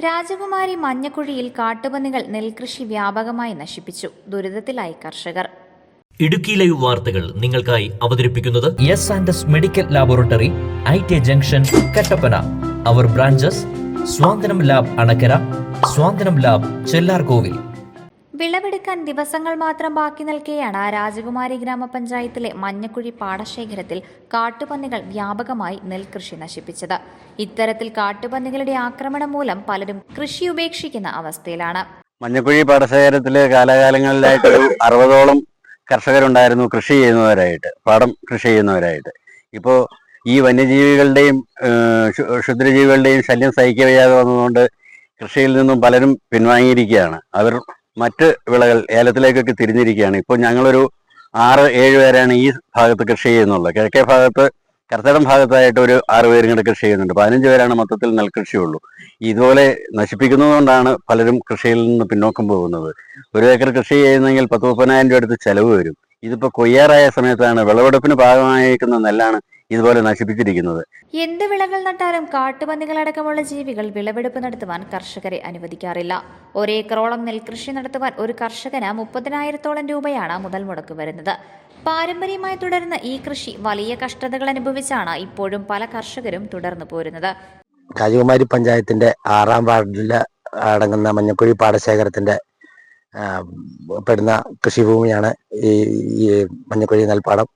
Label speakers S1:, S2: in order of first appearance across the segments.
S1: രാജകുമാരി മഞ്ഞക്കുഴിയിൽ കാട്ടുപന്നികൾ നെൽകൃഷി വ്യാപകമായി നശിപ്പിച്ചു. ദുരിതത്തിലായി കർഷകർ.
S2: ഇടുക്കി ലൈവ് വാർത്തകൾ നിങ്ങൾക്കായി അവതരിപ്പിക്കുന്നത്
S3: S&S medical laboratory, IT junction, Kattappana. Our branches Swanthanam lab Anakkara, Swanthanam lab Chellarkovil.
S1: വിളവെടുക്കാൻ ദിവസങ്ങൾ മാത്രം ബാക്കി നിൽക്കെയാണ് രാജകുമാരി ഗ്രാമപഞ്ചായത്തിലെ മഞ്ഞക്കുഴി പാടശേഖരത്തിൽ കാട്ടുപന്നികൾ വ്യാപകമായി നെൽകൃഷി നശിപ്പിച്ചത്. ഇത്തരത്തിൽ കാട്ടുപന്നികളുടെ ആക്രമണം മൂലം പലരും കൃഷി ഉപേക്ഷിക്കുന്ന അവസ്ഥയിലാണ്.
S4: മഞ്ഞക്കുഴി പാടശേഖരത്തില് കാലാകാലങ്ങളിലായിട്ട് 60ഓളം കർഷകരുണ്ടായിരുന്നു കൃഷി ചെയ്യുന്നവരായിട്ട്, പാടം കൃഷി ചെയ്യുന്നവരായിട്ട്. ഇപ്പോൾ ഈ വന്യജീവികളുടെയും ക്ഷുദ്രജീവികളുടെയും ശല്യം സഹിക്കവയ്യാതെ വന്നതുകൊണ്ട് കൃഷിയിൽ നിന്നും പലരും പിൻവാങ്ങിയിരിക്കുകയാണ്. അവർ മറ്റ് വിളകൾ ഏലത്തിലേക്കൊക്കെ തിരിഞ്ഞിരിക്കുകയാണ്. ഇപ്പോൾ ഞങ്ങളൊരു 6-7 പേരാണ് ഈ ഭാഗത്ത് കൃഷി ചെയ്യുന്നുള്ളത്. കിഴക്കേ ഭാഗത്ത് കർത്തടം ഭാഗത്തായിട്ട് ഒരു 6 പേരും കൂടെ കൃഷി ചെയ്യുന്നുണ്ട്. 15 പേരാണ് മൊത്തത്തിൽ നെൽകൃഷിയുള്ളൂ. ഇതുപോലെ നശിപ്പിക്കുന്നതുകൊണ്ടാണ് പലരും കൃഷിയിൽ നിന്ന് പിന്നോക്കം പോകുന്നത്. 1 ഏക്കർ കൃഷി ചെയ്യുന്നെങ്കിൽ 10-30,000 രൂപ അടുത്ത് ചെലവ് വരും. ഇതിപ്പോൾ കൊയ്യാറായ സമയത്താണ് വിളവെടുപ്പിന് ഭാഗമായിരിക്കുന്ന നെല്ലാണ് ഇതുപോലെ നശിപ്പിച്ചിരിക്കുന്നത്.
S1: എന്ത് വിളകൾ നട്ടാലും കാട്ടുപന്നികളടക്കമുള്ള ജീവികൾ വിളവെടുപ്പ് നടത്തുവാൻ കർഷകരെ അനുവദിക്കാറില്ല. 1 ഏക്കറോളം നെൽകൃഷി നടത്തുവാൻ ഒരു കർഷകന് 30,000-ഓളം രൂപയാണ് മുതൽ മുടക്ക് വരുന്നത്. പാരമ്പര്യമായി തുടരുന്ന ഈ കൃഷി വലിയ കഷ്ടതകൾ അനുഭവിച്ചാണ് ഇപ്പോഴും പല കർഷകരും തുടർന്നു പോരുന്നത്.
S5: രാജകുമാരി പഞ്ചായത്തിന്റെ 6ാം വാർഡിൽ അടങ്ങുന്ന മഞ്ഞക്കുഴി പാടശേഖരത്തിന്റെ പെടുന്ന കൃഷിഭൂമിയാണ് ഈ മഞ്ഞക്കുഴി നെൽപ്പാടം.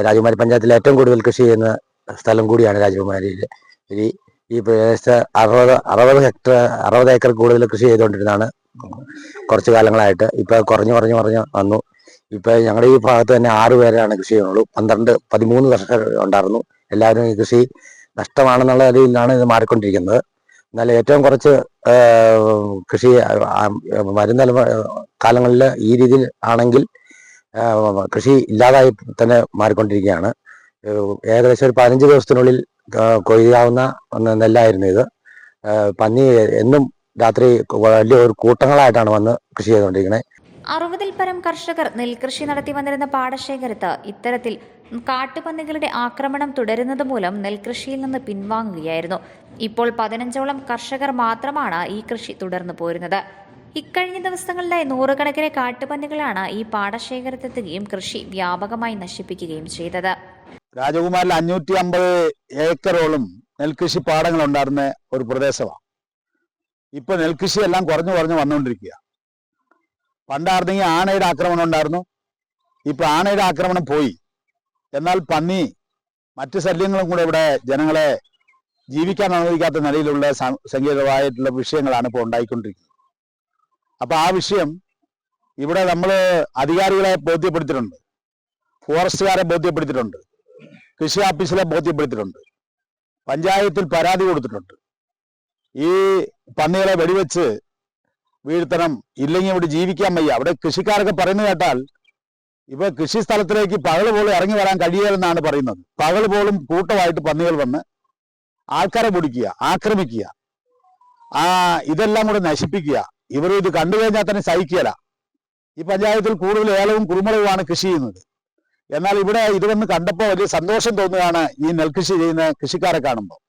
S5: രാജകുമാരി പഞ്ചായത്തിൽ ഏറ്റവും കൂടുതൽ കൃഷി ചെയ്യുന്ന സ്ഥലം കൂടിയാണ് രാജകുമാരിയിൽ. ഈ പ്രദേശത്ത് 60 ഏക്കർ കൂടുതൽ കൃഷി ചെയ്തുകൊണ്ടിരുന്നതാണ് കുറച്ചു കാലങ്ങളായിട്ട്. ഇപ്പൊ കുറഞ്ഞു വന്നു. ഇപ്പൊ ഞങ്ങളുടെ ഈ ഭാഗത്ത് തന്നെ 6 പേരാണ് കൃഷി ചെയ്യുന്നുള്ളൂ. 13 കർഷകർ ഉണ്ടായിരുന്നു. എല്ലാവരും ഈ കൃഷി നഷ്ടമാണെന്നുള്ള രീതിയിലാണ് ഇത് മാറിക്കൊണ്ടിരിക്കുന്നത്. എന്നാൽ ഏറ്റവും കുറച്ച് കൃഷി വരുന്ന കാലങ്ങളിൽ ഈ രീതിയിൽ ആണെങ്കിൽ കൃഷി ഇല്ലാതായി തന്നെ മാറിക്കൊണ്ടിരിക്കുകയാണ്. ഏകദേശം ഒരു 15 ദിവസത്തിനുള്ളിൽ കൊയ്യാവുന്ന നെല്ലായിരുന്നു ഇത്. പന്നി എന്നും രാത്രി വലിയ ഒരു കൂട്ടങ്ങളായിട്ടാണ് വന്ന് കൃഷി ചെയ്തുകൊണ്ടിരിക്കുന്നത്.
S1: 60-ൽ പരം കർഷകർ നെൽകൃഷി നടത്തി വന്നിരുന്ന പാടശേഖരത്ത് ഇത്തരത്തിൽ കാട്ടുപന്നികളുടെ ആക്രമണം തുടരുന്നത് മൂലം നെൽകൃഷിയിൽ നിന്ന് പിൻവാങ്ങുകയായിരുന്നു. ഇപ്പോൾ 15ഓളം കർഷകർ മാത്രമാണ് ഈ കൃഷി തുടർന്നു പോരുന്നത്. ഇക്കഴിഞ്ഞ ദിവസങ്ങളിലായി 100 കണക്കിന് കാട്ടുപന്നികളാണ് ഈ പാടശേഖരത്തെത്തുകയും കൃഷി വ്യാപകമായി നശിപ്പിക്കുകയും ചെയ്തത്.
S6: രാജകുമാരിൽ 550 ഏക്കറോളം നെൽകൃഷി പാടങ്ങൾ ഉണ്ടായിരുന്ന ഒരു പ്രദേശമാണ്. ഇപ്പൊ നെൽകൃഷി എല്ലാം കുറഞ്ഞു വന്നുകൊണ്ടിരിക്കുക. പണ്ടായിരുന്നെങ്കിൽ ആനയുടെ ആക്രമണം ഉണ്ടായിരുന്നു. ഇപ്പൊ ആനയുടെ ആക്രമണം പോയി. എന്നാൽ പന്നി മറ്റ് ശല്യങ്ങളും കൂടെ ഇവിടെ ജനങ്ങളെ ജീവിക്കാൻ അനുവദിക്കാത്ത നിലയിലുള്ള സങ്കീർണമായിട്ടുള്ള വിഷയങ്ങളാണ് ഇപ്പോൾ ഉണ്ടായിക്കൊണ്ടിരിക്കുന്നത്. അപ്പൊ ആ വിഷയം ഇവിടെ നമ്മൾ അധികാരികളെ ബോധ്യപ്പെടുത്തിയിട്ടുണ്ട്, ഫോറസ്റ്റുകാരെ ബോധ്യപ്പെടുത്തിയിട്ടുണ്ട്, കൃഷി ഓഫീസിലെ ബോധ്യപ്പെടുത്തിയിട്ടുണ്ട്, പഞ്ചായത്തിൽ പരാതി കൊടുത്തിട്ടുണ്ട്. ഈ പന്നികളെ വെടിവെച്ച് വീഴ്ത്തണം, ഇല്ലെങ്കിൽ ഇവിടെ ജീവിക്കാൻ വയ്യ. അവിടെ കൃഷിക്കാരൊക്കെ പറയുന്നത് കേട്ടാൽ ഇപ്പൊ കൃഷി സ്ഥലത്തിലേക്ക് പകൽ പോലും ഇറങ്ങി വരാൻ കഴിയില്ലെന്നാണ് പറയുന്നത്. പകൽ പോലും കൂട്ടമായിട്ട് പന്നികൾ വന്ന് ആൾക്കാരെ പിടിക്കുക, ആക്രമിക്കുക, ഇതെല്ലാം കൂടെ നശിപ്പിക്കുക. ഇവർ ഇത് കണ്ടു കഴിഞ്ഞാൽ തന്നെ സഹിക്കുകയില്ല. ഈ പഞ്ചായത്തിൽ കൂടുതൽ ഏലവും കുരുമുളകുമാണ് കൃഷി ചെയ്യുന്നത്. എന്നാൽ ഇവിടെ ഇത് വന്ന് കണ്ടപ്പോൾ വലിയ സന്തോഷം തോന്നുകയാണ് ഈ നെൽകൃഷി ചെയ്യുന്ന കൃഷിക്കാരെ കാണുമ്പോൾ.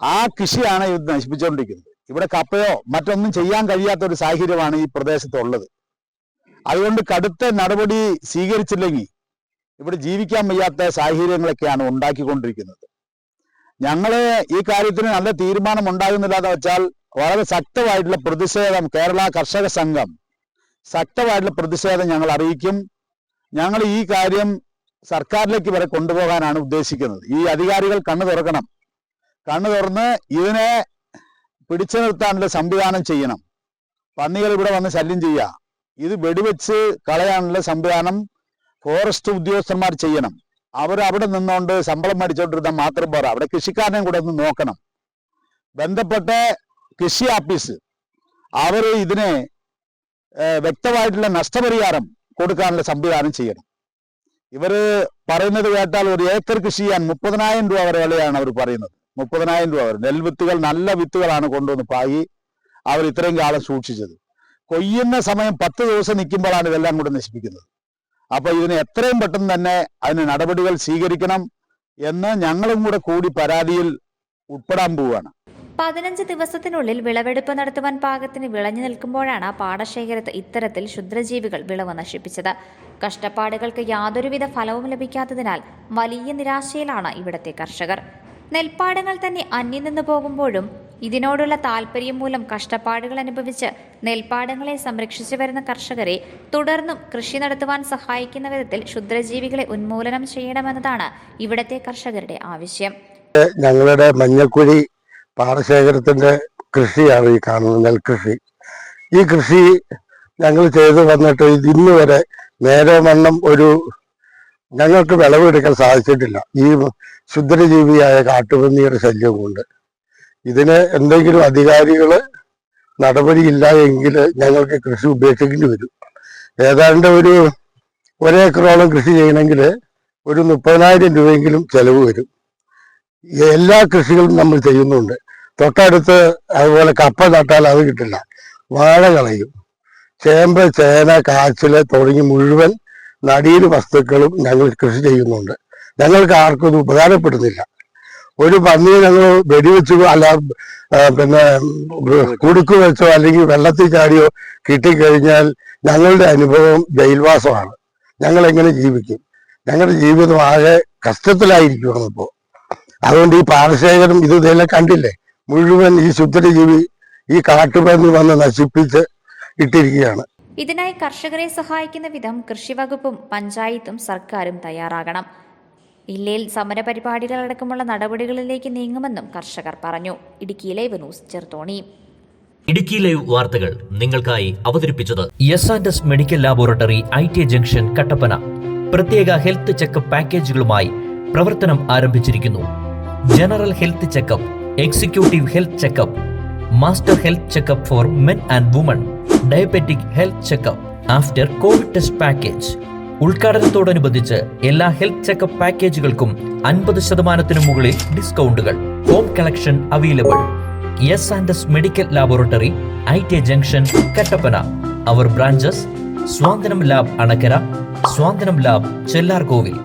S6: ആ കൃഷിയാണ് ഇത് നശിപ്പിച്ചുകൊണ്ടിരിക്കുന്നത്. ഇവിടെ കപ്പയോ മറ്റൊന്നും ചെയ്യാൻ കഴിയാത്ത ഒരു സാഹചര്യമാണ് ഈ പ്രദേശത്തുള്ളത്. അതുകൊണ്ട് കടുത്ത നടപടി സ്വീകരിച്ചില്ലെങ്കിൽ ഇവിടെ ജീവിക്കാൻ വയ്യാത്ത സാഹചര്യങ്ങളൊക്കെയാണ് ഉണ്ടാക്കിക്കൊണ്ടിരിക്കുന്നത്. ഞങ്ങള് ഈ കാര്യത്തിന് നല്ല തീരുമാനം ഉണ്ടാകുന്നില്ല എന്ന് വെച്ചാൽ വളരെ ശക്തമായിട്ടുള്ള പ്രതിഷേധം കേരള കർഷക സംഘം ശക്തമായിട്ടുള്ള പ്രതിഷേധം ഞങ്ങൾ അറിയിക്കും. ഞങ്ങൾ ഈ കാര്യം സർക്കാരിലേക്ക് വരെ കൊണ്ടുപോകാനാണ് ഉദ്ദേശിക്കുന്നത്. ഈ അധികാരികൾ കണ്ണു തുറക്കണം. കണ്ണു തുറന്ന് ഇതിനെ പിടിച്ചു നിർത്താനുള്ള സംവിധാനം ചെയ്യണം. പന്നികൾ ഇവിടെ വന്ന് ശല്യം ചെയ്യുക, ഇത് വെടിവെച്ച് കളയാനുള്ള സംവിധാനം ഫോറസ്റ്റ് ഉദ്യോഗസ്ഥന്മാർ ചെയ്യണം. അവർ അവിടെ നിന്നുകൊണ്ട് ശമ്പളം മേടിച്ചോണ്ടിരുന്നാൽ മാത്രം പോരാ, അവിടെ കൃഷിക്കാരനെ കൂടെ ഒന്ന് നോക്കണം. ബന്ധപ്പെട്ട കൃഷി ഓഫീസ് അവർ ഇതിനെ വ്യക്തമായിട്ടുള്ള നഷ്ടപരിഹാരം കൊടുക്കാനുള്ള സംവിധാനം ചെയ്യണം. ഇവര് പറയുന്നത് കേട്ടാൽ 1 ഏക്കർ കൃഷി ചെയ്യാൻ 30,000 രൂപ വരെ വിലയാണ് അവർ പറയുന്നത്. 30,000 രൂപ വരെ. നെൽവിത്തുകൾ നല്ല വിത്തുകളാണ് കൊണ്ടുവന്ന് പാകി അവർ ഇത്രയും കാലം സൂക്ഷിച്ചത്. കൊയ്യുന്ന സമയം 10 ദിവസം നിൽക്കുമ്പോഴാണ് ഇതെല്ലാം കൂടെ നശിപ്പിക്കുന്നത്. അപ്പൊ ഇതിന് എത്രയും പെട്ടെന്ന് തന്നെ അതിന് നടപടികൾ സ്വീകരിക്കണം എന്ന് ഞങ്ങളും കൂടി പരാതിയിൽ ഉൾപ്പെടാൻ പോവുകയാണ്.
S1: 15 ദിവസത്തിനുള്ളിൽ വിളവെടുപ്പ് നടത്തുവാൻ പാകത്തിന് വിളഞ്ഞു നിൽക്കുമ്പോഴാണ് പാടശേഖരത്ത് ഇത്തരത്തിൽ ക്ഷുദ്രജീവികൾ വിളവ് നശിപ്പിച്ചത്. കഷ്ടപ്പാടുകൾക്ക് യാതൊരുവിധ ഫലവും ലഭിക്കാത്തതിനാൽ വലിയ നിരാശയിലാണ് ഇവിടത്തെ കർഷകർ. നെൽപ്പാടങ്ങൾ തന്നെ അന്യം നിന്നു പോകുമ്പോഴും ഇതിനോടുള്ള താല്പര്യം മൂലം കഷ്ടപ്പാടുകൾ അനുഭവിച്ച് നെൽപ്പാടങ്ങളെ സംരക്ഷിച്ചു വരുന്ന കർഷകരെ തുടർന്നും കൃഷി നടത്തുവാൻ സഹായിക്കുന്ന വിധത്തിൽ ക്ഷുദ്രജീവികളെ ഉന്മൂലനം ചെയ്യണമെന്നതാണ് ഇവിടത്തെ കർഷകരുടെ ആവശ്യം.
S7: ഞങ്ങളുടെ മഞ്ഞക്കുഴി പാടശേഖരത്തിന്റെ കൃഷിയാണ് ഈ കാണുന്നത്, നെൽകൃഷി. ഈ കൃഷി ഞങ്ങൾ ചെയ്തു വന്നിട്ട് ഇന്ന് വരെ നേരെ വണ്ണം ഞങ്ങൾക്ക് വിളവെടുക്കാൻ സാധിച്ചിട്ടില്ല. ഈ ക്ഷുദ്രജീവിയായ കാട്ടുപന്നിയുടെ ശല്യം കൊണ്ട് ഇതിന് എന്തെങ്കിലും അധികാരികൾ നടപടിയില്ല എങ്കിൽ ഞങ്ങൾക്ക് കൃഷി ഉപേക്ഷിക്കേണ്ടി വരും. ഏതാണ്ട് ഒരേക്കറോളം കൃഷി ചെയ്യണമെങ്കിൽ 30,000 രൂപയെങ്കിലും ചെലവ് വരും. എല്ലാ കൃഷികളും നമ്മൾ ചെയ്യുന്നുണ്ട്. തൊട്ടടുത്ത് അതുപോലെ കപ്പ നട്ടാൽ അത് കിട്ടില്ല, വാഴ കളയും. ചേമ്പ്, ചേന, കാച്ചില് തുടങ്ങി മുഴുവൻ നടീൽ വസ്തുക്കളും ഞങ്ങൾ കൃഷി ചെയ്യുന്നുണ്ട്. ഞങ്ങൾക്ക് ആർക്കും ഇത് ഉപകാരപ്പെടുന്നില്ല. ഒരു പന്നിയെ ഞങ്ങൾ വെടിവെച്ചോ അല്ല കുടുക്കു വെച്ചോ അല്ലെങ്കിൽ വെള്ളത്തിൽ ചാടിയോ കിട്ടിക്കഴിഞ്ഞാൽ ഞങ്ങളുടെ അനുഭവം ജയിൽവാസമാണ്. ഞങ്ങൾ എങ്ങനെ ജീവിക്കും? ഞങ്ങളുടെ ജീവിതം ആകെ കഷ്ടത്തിലായിരിക്കുകയാണ് ഇപ്പോൾ. അതുകൊണ്ട് ഈ പാടശേഖരം ഇതെല്ലാം കണ്ടില്ലേ, മുഴുവൻ ഈ ക്ഷുദ്രജീവി ഈ കാട്ടുപന്നി വന്ന് നശിപ്പിച്ച് ഇട്ടിരിക്കുകയാണ്.
S1: ഇതിനായി കർഷകരെ സഹായിക്കുന്ന വിധം കൃഷിവകുപ്പും പഞ്ചായത്തും സർക്കാരും തയ്യാറാകണം. ഇല്ലെങ്കിൽ സമരപരിപാടികളടക്കമുള്ള നടപടികളിലേക്ക് നീങ്ങുമെന്നും കർഷകർ പറഞ്ഞു. Idukki live news, Cheruthoni.
S2: Idukki live വാർത്തകൾ നിങ്ങൾക്കായി അവതരിപ്പിച്ചത്
S3: yes medical laboratory, IT junction, Kattappana. പ്രത്യേക ഹെൽത്ത് ചെക്കപ്പ് പാക്കേജുകളുമായി പ്രവർത്തനം ആരംഭിച്ചിരിക്കുന്നു. General health checkup, executive health checkup, master health checkup for men and women, diabetic health checkup, after covid test package. ഉദ്ഘാടനത്തോടനുബന്ധിച്ച് എല്ലാ ഹെൽത്ത് ചെക്കപ്പ് പാക്കേജുകൾക്കും 50% മുകളിൽ ഡിസ്കൗണ്ടുകൾ. Home collection available. Yes medical laboratory, IT junction, Kattappana. Our branches: Swanthanam lab Anakkara, Swanthanam lab Chellarkovil.